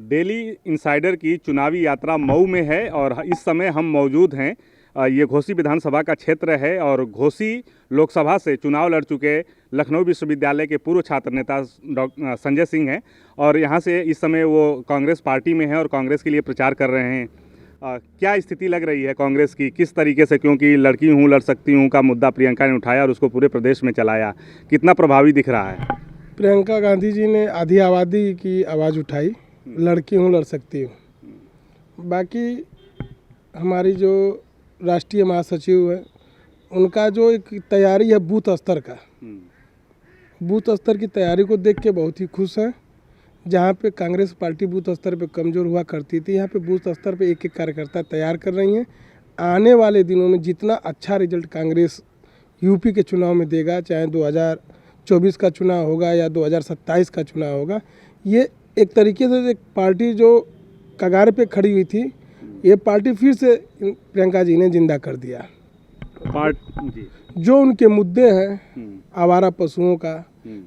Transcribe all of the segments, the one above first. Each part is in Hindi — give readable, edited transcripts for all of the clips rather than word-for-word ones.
डेली इनसाइडर की चुनावी यात्रा मऊ में है और इस समय हम मौजूद हैं। ये घोसी विधानसभा का क्षेत्र है और घोसी लोकसभा से चुनाव लड़ चुके लखनऊ विश्वविद्यालय के पूर्व छात्र नेता संजय सिंह हैं और यहाँ से इस समय वो कांग्रेस पार्टी में हैं और कांग्रेस के लिए प्रचार कर रहे हैं। क्या स्थिति लग रही है कांग्रेस की, किस तरीके से, क्योंकि लड़की हूँ लड़ सकती हूँ का मुद्दा प्रियंका ने उठाया और उसको पूरे प्रदेश में चलाया, कितना प्रभावी दिख रहा है? प्रियंका गांधी जी ने आधी आबादी की आवाज़ उठाई, लड़की हूँ लड़ सकती हूँ। बाकी हमारी जो राष्ट्रीय महासचिव है उनका जो एक तैयारी है बूथ स्तर का, बूथ स्तर की तैयारी को देख के बहुत ही खुश हैं। जहाँ पे कांग्रेस पार्टी बूथ स्तर पे कमज़ोर हुआ करती थी, यहाँ पे बूथ स्तर पे एक एक कार्यकर्ता तैयार कर रही हैं। आने वाले दिनों में जितना अच्छा रिजल्ट कांग्रेस यूपी के चुनाव में देगा, चाहे 2024 का चुनाव होगा या 2027 का चुनाव होगा, ये एक तरीके से एक पार्टी जो कगार पे खड़ी हुई थी, ये पार्टी फिर से प्रियंका जी ने जिंदा कर दिया। जो उनके मुद्दे हैं आवारा पशुओं का,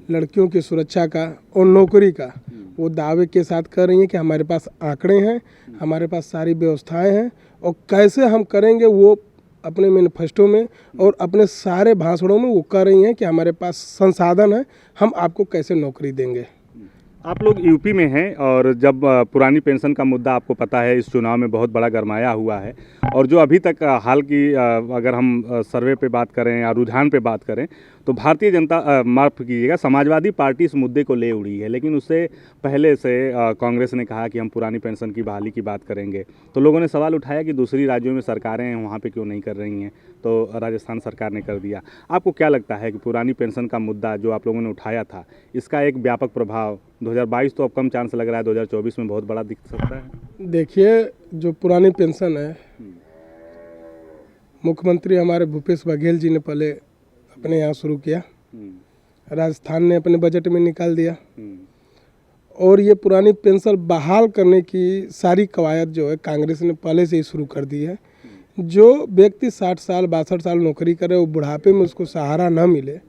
लड़कियों की सुरक्षा का और नौकरी का, वो दावे के साथ कर रही हैं कि हमारे पास आंकड़े हैं, हमारे पास सारी व्यवस्थाएं हैं और कैसे हम करेंगे वो अपने मैनिफेस्टो में और अपने सारे भाषणों में वो कर रही हैं कि हमारे पास संसाधन है, हम आपको कैसे नौकरी देंगे। आप लोग यूपी में हैं और जब पुरानी पेंशन का मुद्दा आपको पता है इस चुनाव में बहुत बड़ा गरमाया हुआ है और जो अभी तक हाल की अगर हम सर्वे पे बात करें या रुझान पे बात करें तो भारतीय जनता माफ़ कीजिएगा समाजवादी पार्टी इस मुद्दे को ले उड़ी है, लेकिन उससे पहले से कांग्रेस ने कहा कि हम पुरानी पेंशन की बहाली की बात करेंगे। तो लोगों ने सवाल उठाया कि दूसरी राज्यों में सरकारें हैं, वहाँ पे क्यों नहीं कर रही हैं, तो राजस्थान सरकार ने कर दिया। आपको क्या लगता है कि पुरानी पेंशन का मुद्दा जो आप लोगों ने उठाया था, इसका एक व्यापक प्रभाव 2022 तो अब कम चांस लग रहा है, 2024 में बहुत बड़ा दिख सकता है? देखिए, जो पुरानी पेंशन है, मुख्यमंत्री हमारे भूपेश बघेल जी ने पहले अपने यहाँ शुरू किया, राजस्थान ने अपने बजट में निकाल दिया और ये पुरानी पेंशन बहाल करने की सारी कवायद जो है कांग्रेस ने पहले से ही शुरू कर दी है। जो व्यक्ति 60 साल 62 साल नौकरी करे, वो बुढ़ापे में उसको सहारा न मिले,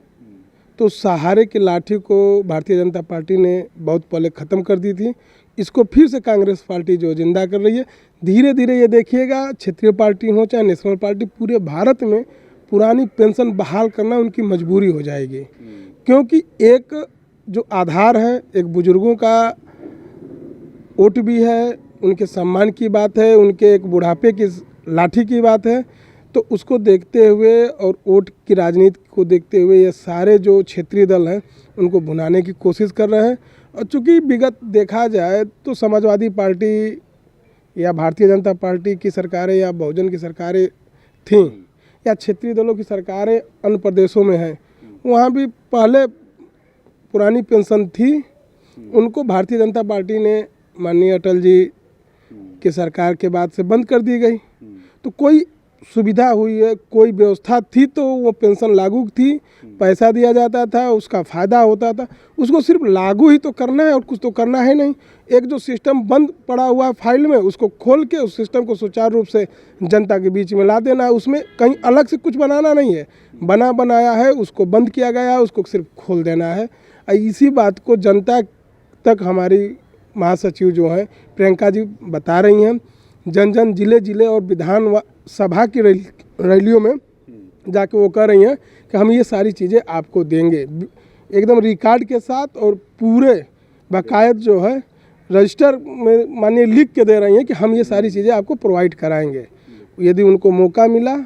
तो सहारे की लाठी को भारतीय जनता पार्टी ने बहुत पहले ख़त्म कर दी थी। इसको फिर से कांग्रेस पार्टी जो जिंदा कर रही है। धीरे धीरे ये देखिएगा, क्षेत्रीय पार्टी हो चाहे नेशनल पार्टी, पूरे भारत में पुरानी पेंशन बहाल करना उनकी मजबूरी हो जाएगी, क्योंकि एक जो आधार है, एक बुजुर्गों का वोट भी है, उनके सम्मान की बात है, उनके एक बुढ़ापे की लाठी की बात है। तो उसको देखते हुए और वोट की राजनीति को देखते हुए ये सारे जो क्षेत्रीय दल हैं उनको भुनाने की कोशिश कर रहे हैं। और चूँकि विगत देखा जाए तो समाजवादी पार्टी या भारतीय जनता पार्टी की सरकारें या बहुजन की सरकारें थीं या क्षेत्रीय दलों की सरकारें अन्य प्रदेशों में हैं, वहाँ भी पहले पुरानी पेंशन थी, उनको भारतीय जनता पार्टी ने माननीय अटल जी की सरकार के बाद से बंद कर दी गई। तो कोई सुविधा हुई है, कोई व्यवस्था थी तो वो पेंशन लागू थी, पैसा दिया जाता था, उसका फ़ायदा होता था, उसको सिर्फ लागू ही तो करना है और कुछ तो करना है नहीं। एक जो सिस्टम बंद पड़ा हुआ है फाइल में, उसको खोल के उस सिस्टम को सुचारू रूप से जनता के बीच में ला देना है। उसमें कहीं अलग से कुछ बनाना नहीं है, बना बनाया है, उसको बंद किया गया है, उसको सिर्फ खोल देना है। इसी बात को जनता तक हमारी महासचिव जो हैं प्रियंका जी बता रही हैं। जन जन जिले जिले और विधान सभा की रैलियों में जाके वो कह रही हैं कि हम ये सारी चीज़ें आपको देंगे, एकदम रिकॉर्ड के साथ और पूरे बाकायद जो है रजिस्टर में मानिए लिख के दे रही हैं कि हम ये सारी चीज़ें आपको प्रोवाइड कराएंगे। यदि उनको मौका मिला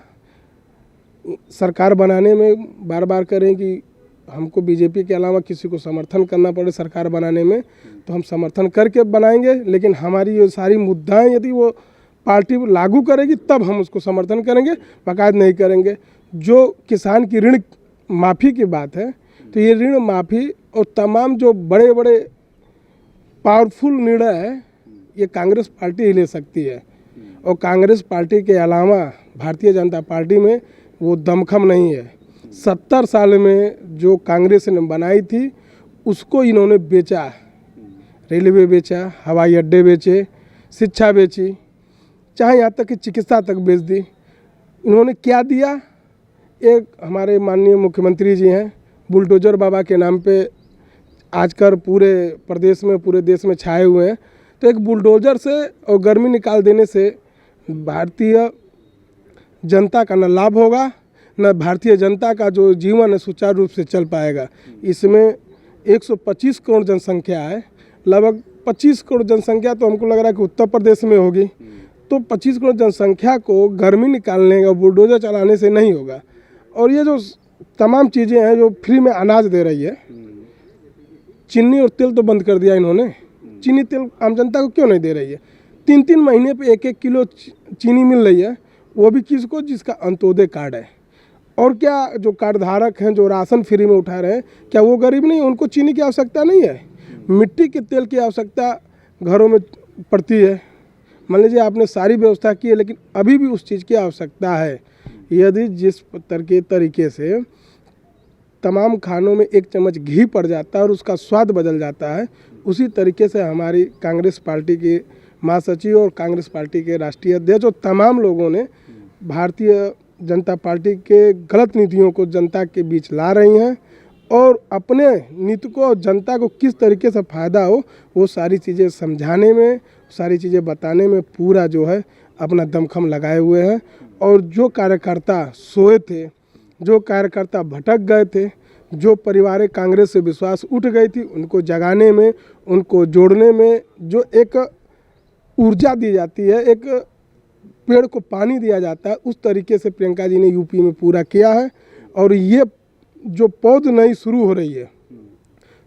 सरकार बनाने में, बार बार करें कि हमको बीजेपी के अलावा किसी को समर्थन करना पड़े सरकार बनाने में, तो हम समर्थन करके बनाएंगे, लेकिन हमारी ये सारी मुद्दाएं यदि वो पार्टी लागू करेगी तब हम उसको समर्थन करेंगे, बाकायदा नहीं करेंगे। जो किसान की ऋण माफ़ी की बात है, तो ये ऋण माफ़ी और तमाम जो बड़े बड़े पावरफुल निर्णय है, ये कांग्रेस पार्टी ही ले सकती है और कांग्रेस पार्टी के अलावा भारतीय जनता पार्टी में वो दमखम नहीं है। 70 साल में जो कांग्रेस ने बनाई थी उसको इन्होंने बेचा, रेलवे बेचा, हवाई अड्डे बेचे, शिक्षा बेची, चाहे यहाँ तक कि चिकित्सा तक बेच दी। इन्होंने क्या दिया? एक हमारे माननीय मुख्यमंत्री जी हैं, बुलडोजर बाबा के नाम पे आजकल पूरे प्रदेश में, पूरे देश में छाए हुए हैं। तो एक बुलडोजर से और गर्मी निकाल देने से भारतीय जनता का न लाभ होगा, न भारतीय जनता का जो जीवन है सुचारू रूप से चल पाएगा। इसमें 125 करोड़ जनसंख्या है, लगभग 25 करोड़ जनसंख्या तो हमको लग रहा है कि उत्तर प्रदेश में होगी। तो 25 करोड़ जनसंख्या को गर्मी निकालने का बुलडोजर चलाने से नहीं होगा। और ये जो तमाम चीज़ें हैं जो फ्री में अनाज दे रही है, चीनी और तेल तो बंद कर दिया इन्होंने, चीनी तेल आम जनता को क्यों नहीं दे रही है? 3-3 महीने पे 1-1 किलो चीनी मिल रही है, वो भी किसको? जिसका अंत्योदय कार्ड है। और क्या जो कार्ड धारक हैं जो राशन फ्री में उठा रहे हैं, क्या वो गरीब नहीं है? उनको चीनी की आवश्यकता नहीं है, मिट्टी के तेल की आवश्यकता घरों में पड़ती है। मान लीजिए आपने सारी व्यवस्था की है, लेकिन अभी भी उस चीज़ की आवश्यकता है। यदि जिस तरीके से तमाम खानों में 1 चम्मच घी पड़ जाता है और उसका स्वाद बदल जाता है, उसी तरीके से हमारी कांग्रेस पार्टी की महासचिव और कांग्रेस पार्टी के राष्ट्रीय अध्यक्ष और तमाम लोगों ने भारतीय जनता पार्टी के गलत नीतियों को जनता के बीच ला रही हैं और अपने नीति को जनता को किस तरीके से फ़ायदा हो वो सारी चीज़ें समझाने में, सारी चीज़ें बताने में पूरा जो है अपना दमखम लगाए हुए हैं। और जो कार्यकर्ता सोए थे, जो कार्यकर्ता भटक गए थे, जो परिवार कांग्रेस से विश्वास उठ गई थी, उनको जगाने में, उनको जोड़ने में जो एक ऊर्जा दी जाती है, एक पेड़ को पानी दिया जाता है, उस तरीके से प्रियंका जी ने यूपी में पूरा किया है। और ये जो पौध नई शुरू हो रही है,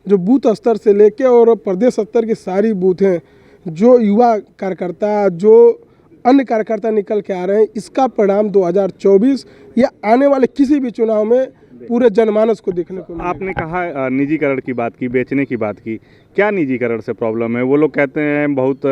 जो बूथ स्तर से लेके और प्रदेश स्तर की सारी बूथें, जो युवा कार्यकर्ता, जो अन्य कार्यकर्ता निकल के आ रहे हैं, इसका परिणाम 2024 या आने वाले किसी भी चुनाव में पूरे जनमानस को देखने को मिलेगा। आपने कहा निजीकरण की बात की, बेचने की बात की, क्या निजीकरण से प्रॉब्लम है? वो लोग कहते हैं, बहुत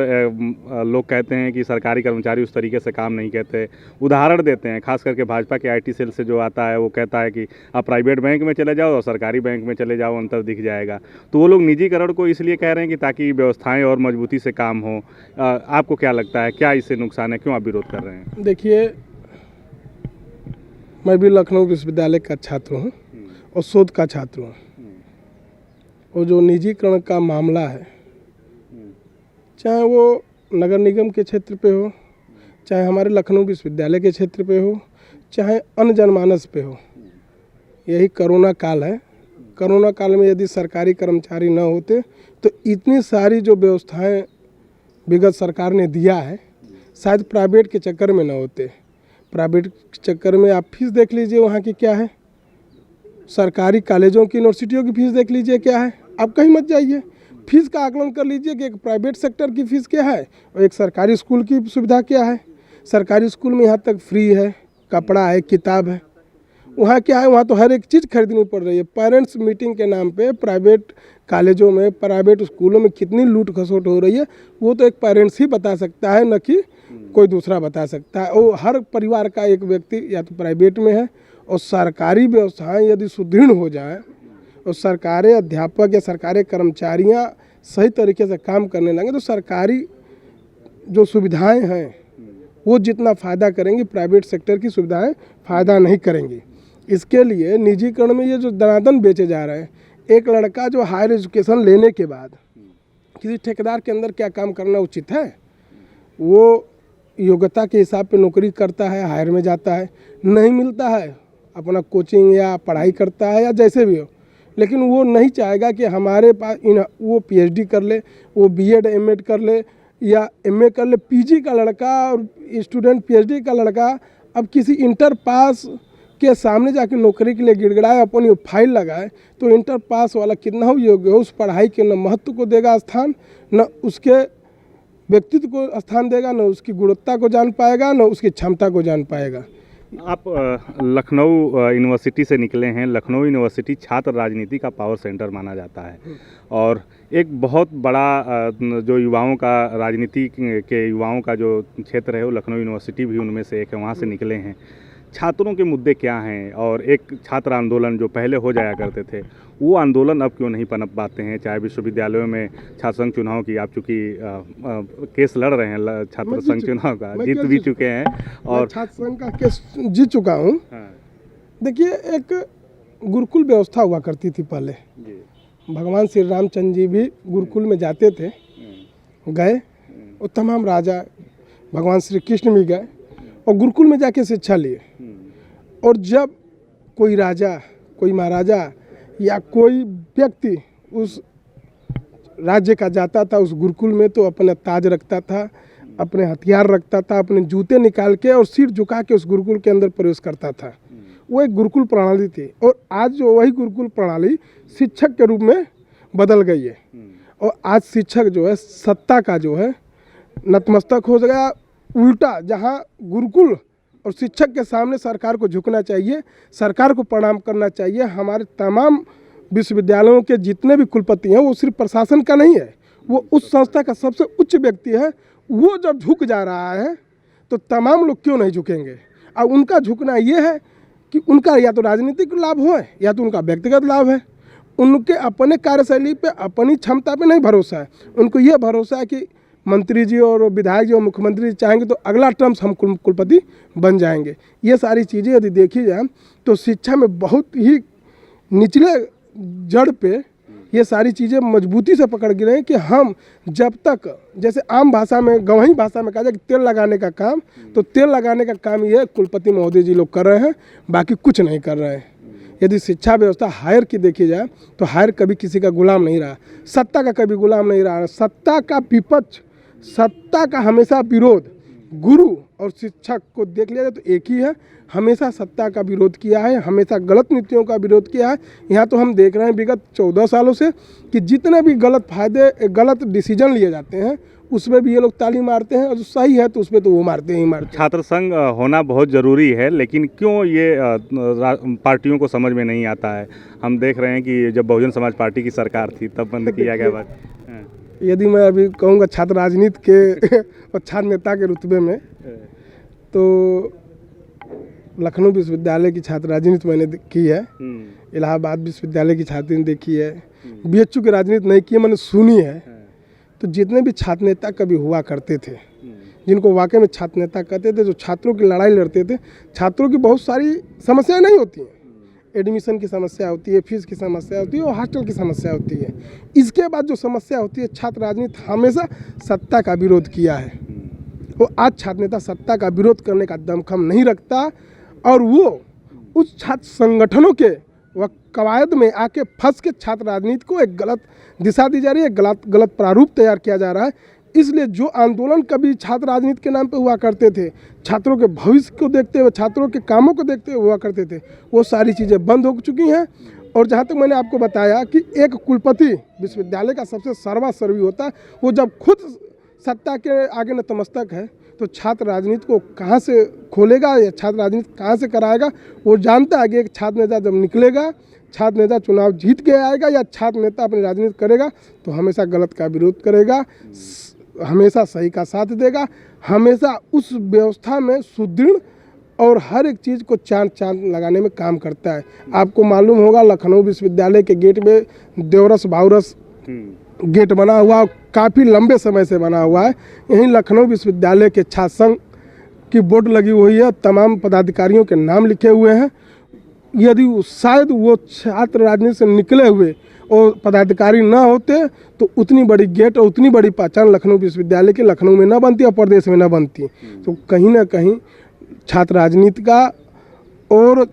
लोग कहते हैं कि सरकारी कर्मचारी उस तरीके से काम नहीं कहते, उदाहरण देते हैं, खास करके भाजपा के IT सेल से जो आता है वो कहता है कि आप प्राइवेट बैंक में चले जाओ और सरकारी बैंक में चले जाओ, अंतर दिख जाएगा। तो वो लोग निजीकरण को इसलिए कह रहे हैं कि ताकि व्यवस्थाएँ और मजबूती से काम हो। आपको क्या लगता है, क्या इससे नुकसान है, क्यों आप विरोध कर रहे हैं? देखिए, मैं भी लखनऊ विश्वविद्यालय का छात्र हूँ और शोध का छात्र हूँ। और जो निजीकरण का मामला है, चाहे वो नगर निगम के क्षेत्र पे हो, चाहे हमारे लखनऊ विश्वविद्यालय के क्षेत्र पे हो, चाहे अन्य जनमानस पे हो, यही कोरोना काल है। कोरोना काल में यदि सरकारी कर्मचारी न होते तो इतनी सारी जो व्यवस्थाएं विगत सरकार ने दिया है, शायद प्राइवेट के चक्कर में न होते। प्राइवेट के चक्कर में आप फीस देख लीजिए वहाँ की क्या है, सरकारी कॉलेजों की, यूनिवर्सिटियों की फीस देख लीजिए क्या है। आप कहीं मत जाइए, फीस का आकलन कर लीजिए कि एक प्राइवेट सेक्टर की फ़ीस क्या है और एक सरकारी स्कूल की सुविधा क्या है। सरकारी स्कूल में यहाँ तक फ्री है, कपड़ा है, किताब है। वहाँ क्या है, वहाँ तो हर एक चीज़ खरीदनी पड़ रही है। पेरेंट्स मीटिंग के नाम पे प्राइवेट कॉलेजों में, प्राइवेट स्कूलों में कितनी लूट खसोट हो रही है, वो तो एक पेरेंट्स ही बता सकता है, न कि कोई दूसरा बता सकता है। और हर परिवार का एक व्यक्ति या तो प्राइवेट में है। और सरकारी व्यवस्थाएं यदि सुदृढ़ हो जाए और सरकारी अध्यापक या सरकारी कर्मचारियां सही तरीके से काम करने लगे तो सरकारी जो सुविधाएं हैं वो जितना फ़ायदा करेंगी, प्राइवेट सेक्टर की सुविधाएं फ़ायदा नहीं करेंगी। इसके लिए निजीकरण में ये जो दनादन बेचे जा रहे हैं, एक लड़का जो हायर एजुकेशन लेने के बाद किसी ठेकेदार के अंदर क्या काम करना उचित है? वो योग्यता के हिसाब पे नौकरी करता है, हायर में जाता है, नहीं मिलता है अपना कोचिंग या पढ़ाई करता है या जैसे भी हो, लेकिन वो नहीं चाहेगा कि हमारे पास वो PhD कर ले, वो B.Ed M.Ed कर ले या MA कर ले। PG का लड़का और स्टूडेंट PhD का लड़का अब किसी इंटर पास के सामने जाके नौकरी के लिए गिड़गिड़ाए, अपनी फाइल लगाए, तो इंटर पास वाला कितना हो योग्य हो, उस पढ़ाई के न महत्व को देगा स्थान, न उसके व्यक्तित्व को स्थान देगा, न उसकी गुणवत्ता को जान पाएगा, न उसकी क्षमता को जान पाएगा। आप लखनऊ यूनिवर्सिटी से निकले हैं। लखनऊ यूनिवर्सिटी छात्र राजनीति का पावर सेंटर माना जाता है और एक बहुत बड़ा जो युवाओं का, राजनीति के युवाओं का जो क्षेत्र है वो लखनऊ यूनिवर्सिटी भी उनमें से एक है, वहाँ से निकले हैं। छात्रों के मुद्दे क्या हैं और एक छात्र आंदोलन जो पहले हो जाया करते थे, वो आंदोलन अब क्यों नहीं पनप पाते हैं? चाहे विश्वविद्यालयों में छात्र संघ चुनाव की, आप चूँकि केस लड़ रहे हैं छात्र संघ चुनाव का, जीत भी चुके हैं और छात्र संघ का केस जीत चुका हूँ। देखिए, एक गुरुकुल व्यवस्था हुआ करती थी पहले। भगवान श्री रामचंद्र जी भी गुरुकुल में जाते थे गए, और तमाम राजा भगवान श्री कृष्ण भी गए और गुरुकुल में जाके शिक्षा लिए। और जब कोई राजा, कोई महाराजा या कोई व्यक्ति उस राज्य का जाता था उस गुरुकुल में, तो अपना ताज रखता था, अपने हथियार रखता था, अपने जूते निकाल के और सिर झुका के उस गुरुकुल के अंदर प्रवेश करता था। वो एक गुरुकुल प्रणाली थी। और आज जो वही गुरुकुल प्रणाली शिक्षक के रूप में बदल गई है। और आज शिक्षक जो है सत्ता का जो है नतमस्तक हो गया। उल्टा, जहाँ गुरुकुल और शिक्षक के सामने सरकार को झुकना चाहिए, सरकार को प्रणाम करना चाहिए। हमारे तमाम विश्वविद्यालयों के जितने भी कुलपति हैं वो सिर्फ प्रशासन का नहीं है, वो उस संस्था का सबसे उच्च व्यक्ति है। वो जब झुक जा रहा है तो तमाम लोग क्यों नहीं झुकेंगे। और उनका झुकना ये है कि उनका या तो राजनीतिक लाभ हो या तो उनका व्यक्तिगत लाभ है। उनके अपने कार्यशैली पे, अपनी क्षमता पे नहीं भरोसा है। उनको ये भरोसा है कि मंत्री जी और विधायक जी और मुख्यमंत्री जी चाहेंगे तो अगला टर्म्स हम कुलपति बन जाएंगे। ये सारी चीज़ें यदि देखी जाए तो शिक्षा में बहुत ही निचले जड़ पे ये सारी चीज़ें मजबूती से पकड़ गिरे हैं कि हम जब तक, जैसे आम भाषा में, गंवही भाषा में कहा जाए कि तेल लगाने का काम, तो तेल लगाने का काम ये कुलपति महोदय जी लोग कर रहे हैं, बाकी कुछ नहीं कर रहे हैं। यदि शिक्षा व्यवस्था हायर की देखी जाए तो हायर कभी किसी का गुलाम नहीं रहा, सत्ता का कभी गुलाम नहीं रहा। सत्ता का विपक्ष, सत्ता का हमेशा विरोध गुरु और शिक्षक को देख लिया जाए तो एक ही है। हमेशा सत्ता का विरोध किया है, हमेशा गलत नीतियों का विरोध किया है। यहाँ तो हम देख रहे हैं विगत 14 सालों से कि जितने भी गलत डिसीजन लिए जाते हैं उसमें भी ये लोग ताली मारते हैं, और जो सही है तो उसमें तो वो मारते ही मारते हैं। छात्र संघ होना बहुत ज़रूरी है, लेकिन क्यों ये पार्टियों को समझ में नहीं आता है। हम देख रहे हैं कि जब बहुजन समाज पार्टी की सरकार थी तब बंद किया गया बात। यदि मैं अभी कहूँगा छात्र राजनीति के और छात्र नेता के रुतबे में, तो लखनऊ विश्वविद्यालय की छात्र राजनीति मैंने की है, इलाहाबाद विश्वविद्यालय की छात्र राजनीति देखी है, बीएचयू की राजनीति नहीं की है, मैंने सुनी है। तो जितने भी छात्र नेता कभी हुआ करते थे, जिनको वाकई में छात्र नेता कहते थे, जो छात्रों की लड़ाई लड़ते थे, छात्रों की बहुत सारी समस्याएं नहीं होती हैं। एडमिशन की समस्या होती है, फीस की समस्या होती है और हॉस्टल की समस्या होती है। इसके बाद जो समस्या होती है, छात्र राजनीति हमेशा सत्ता का विरोध किया है। वो आज छात्र नेता सत्ता का विरोध करने का दमखम नहीं रखता, और वो उस छात्र संगठनों के वह कवायद में आके फंस के छात्र राजनीति को एक गलत दिशा दी जा रही है, गलत प्रारूप तैयार किया जा रहा है। इसलिए जो आंदोलन कभी छात्र राजनीति के नाम पे हुआ करते थे, छात्रों के भविष्य को देखते हुए, छात्रों के कामों को देखते हुए हुआ करते थे, वो सारी चीज़ें बंद हो चुकी हैं। और जहाँ तक मैंने आपको बताया कि एक कुलपति विश्वविद्यालय का सबसे सर्वासर्वी होता है, वो जब खुद सत्ता के आगे नतमस्तक है तो छात्र राजनीति को कहाँ से खोलेगा या छात्र राजनीति कहाँ से कराएगा। वो जानता है कि एक छात्र नेता जब निकलेगा, छात्र नेता चुनाव जीत के आएगा या छात्र नेता अपनी राजनीति करेगा तो हमेशा गलत का विरोध करेगा, हमेशा सही का साथ देगा, हमेशा उस व्यवस्था में सुदृढ़ और हर एक चीज़ को चांद लगाने में काम करता है। आपको मालूम होगा लखनऊ विश्वविद्यालय के गेट में देवरस भावरस गेट बना हुआ, काफ़ी लंबे समय से बना हुआ है। यहीं लखनऊ विश्वविद्यालय के छात्र संघ की बोर्ड लगी हुई है, तमाम पदाधिकारियों के नाम लिखे हुए हैं। यदि शायद वो छात्र राजनीति से निकले हुए और पदाधिकारी ना होते तो उतनी बड़ी गेट और उतनी बड़ी पहचान लखनऊ विश्वविद्यालय की लखनऊ में न बनती और प्रदेश में न बनती। तो कहीं ना कहीं छात्र राजनीति का और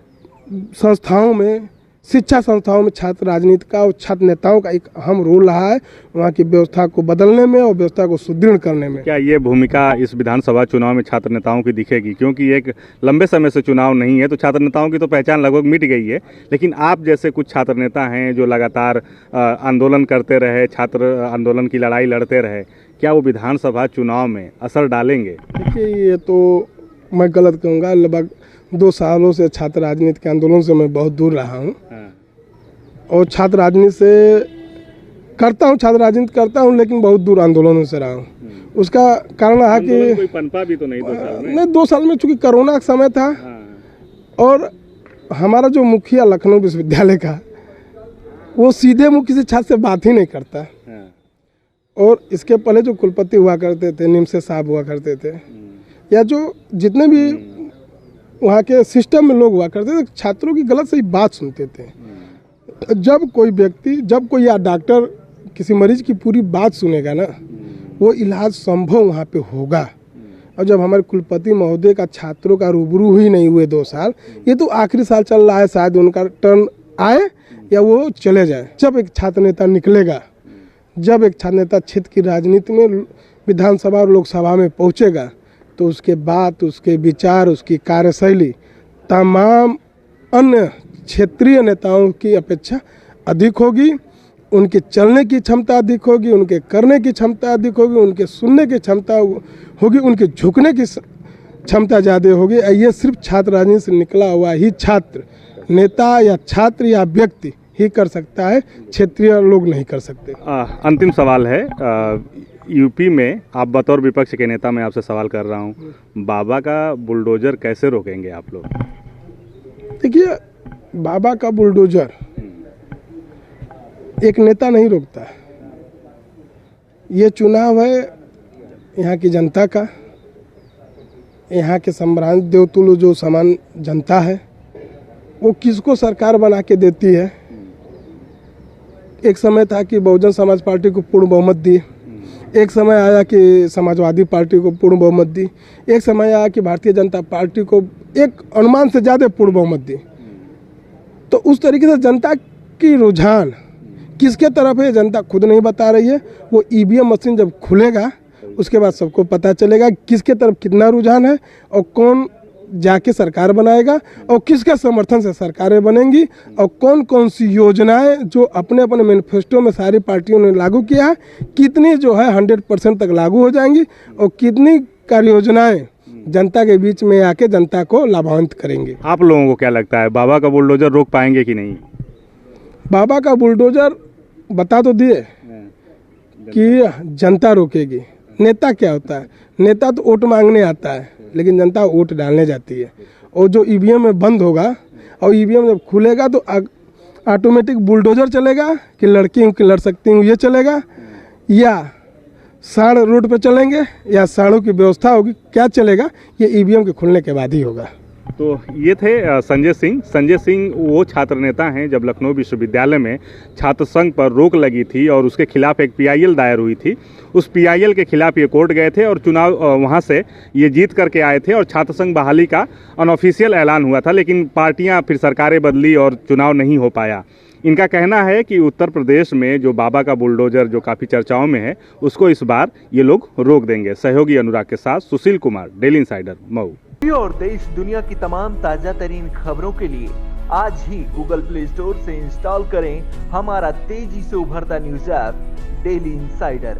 संस्थाओं में, शिक्षा संस्थाओं में छात्र राजनीति का और छात्र नेताओं का एक अहम रोल रहा है वहाँ की व्यवस्था को बदलने में और व्यवस्था को सुदृढ़ करने में। क्या ये भूमिका इस विधानसभा चुनाव में छात्र नेताओं की दिखेगी? क्योंकि एक लंबे समय से चुनाव नहीं है तो छात्र नेताओं की तो पहचान लगभग मिट गई है, लेकिन आप जैसे कुछ छात्र नेता हैं जो लगातार आंदोलन करते रहे, छात्र आंदोलन की लड़ाई लड़ते रहे, क्या वो विधानसभा चुनाव में असर डालेंगे? देखिए, ये तो मैं गलत कहूँगा। लगभग 2 सालों से छात्र राजनीति के आंदोलन से मैं बहुत दूर रहा हूँ और छात्र राजनीति से छात्र राजनीति करता हूँ, लेकिन बहुत दूर आंदोलनों से रहा हूँ। उसका कारण है कि कोई पनपा भी तो नहीं 2 साल में। नहीं, 2 साल में चूँकि कोरोना का समय था और हमारा जो मुखिया लखनऊ विश्वविद्यालय का, वो सीधे मुँह किसी छात्र से बात ही नहीं करता। और इसके पहले जो कुलपति हुआ करते थे, निमसे साहब हुआ करते थे, या जो जितने भी वहाँ के सिस्टम में लोग हुआ करते थे, छात्रों की गलत सही बात सुनते थे। जब कोई व्यक्ति, जब कोई या डॉक्टर किसी मरीज की पूरी बात सुनेगा ना, वो इलाज संभव वहाँ पे होगा। और जब हमारे कुलपति महोदय का छात्रों का रूबरू ही नहीं हुए 2 साल, ये तो आखिरी साल चल रहा है, शायद उनका टर्न आए या वो चले जाए। जब एक छात्र नेता निकलेगा, जब एक छात्र नेता क्षेत्र की राजनीति में विधानसभा और लोकसभा में पहुंचेगा, तो उसके बात, उसके विचार, उसकी कार्यशैली तमाम अन्य क्षेत्रीय नेताओं की अपेक्षा अधिक होगी। उनके चलने की क्षमता अधिक होगी, उनके करने की क्षमता अधिक होगी, उनके सुनने की क्षमता होगी, उनके झुकने की क्षमता ज़्यादा होगी। ये सिर्फ छात्र राजनीति से निकला हुआ ही छात्र नेता या छात्र या व्यक्ति ही कर सकता है, क्षेत्रीय लोग नहीं कर सकते। अंतिम सवाल है, यूपी में आप बतौर विपक्ष के नेता, मैं आपसे सवाल कर रहा हूँ, बाबा का बुलडोजर कैसे रोकेंगे आप लोग? देखिए, बाबा का बुलडोजर एक नेता नहीं रोकता है। ये चुनाव है यहाँ की जनता का, यहाँ के संभ्रांत देवतुल्य जो समान जनता है, वो किसको सरकार बना के देती है। एक समय था कि बहुजन समाज पार्टी को पूर्ण बहुमत दी, एक समय आया कि समाजवादी पार्टी को पूर्ण बहुमत दी, एक समय आया कि भारतीय जनता पार्टी को एक अनुमान से ज़्यादा पूर्ण बहुमत दी। तो उस तरीके से जनता की रुझान किसके तरफ है, जनता खुद नहीं बता रही है। वो ईवीएम मशीन जब खुलेगा, उसके बाद सबको पता चलेगा किसके तरफ कितना रुझान है और कौन जाके सरकार बनाएगा और किसके समर्थन से सरकारें बनेंगी, और कौन कौन सी योजनाएं जो अपने अपने मैनिफेस्टो में सारी पार्टियों ने लागू किया है, कितनी जो है 100% तक लागू हो जाएंगी और कितनी कार्य योजनाएं जनता के बीच में आके जनता को लाभान्वित करेंगे। आप लोगों को क्या लगता है, बाबा का बुलडोजर रोक पाएंगे कि नहीं? बाबा का बुलडोजर बता तो दिए कि जनता रोकेगी। नेता क्या होता है? नेता तो वोट मांगने आता है, लेकिन जनता वोट डालने जाती है। और जो ईवीएम में बंद होगा और ईवीएम जब खुलेगा तो ऑटोमेटिक बुलडोजर चलेगा कि लड़की हूँ कि लड़ सकती हूँ ये चलेगा, या साड़ रोड पे चलेंगे, या साड़ों की व्यवस्था होगी, क्या चलेगा, ये ईवीएम के खुलने के बाद ही होगा। तो ये थे संजय सिंह। संजय सिंह वो छात्र नेता हैं, जब लखनऊ विश्वविद्यालय में छात्र संघ पर रोक लगी थी और उसके खिलाफ एक पीआईएल दायर हुई थी, उस पीआईएल के खिलाफ ये कोर्ट गए थे और चुनाव वहाँ से ये जीत करके आए थे और छात्र संघ बहाली का अनऑफिशियल ऐलान हुआ था, लेकिन पार्टियाँ फिर सरकारें बदली और चुनाव नहीं हो पाया। इनका कहना है कि उत्तर प्रदेश में जो बाबा का बुलडोजर जो काफ़ी चर्चाओं में है, उसको इस बार ये लोग रोक देंगे। सहयोगी अनुराग के साथ सुशील कुमार, डेली इंसाइडर, मऊ। और देश दुनिया की तमाम ताजा तरीन खबरों के लिए आज ही गूगल प्ले स्टोर से इंस्टॉल करें हमारा तेजी से उभरता न्यूज ऐप डेली इंसाइडर।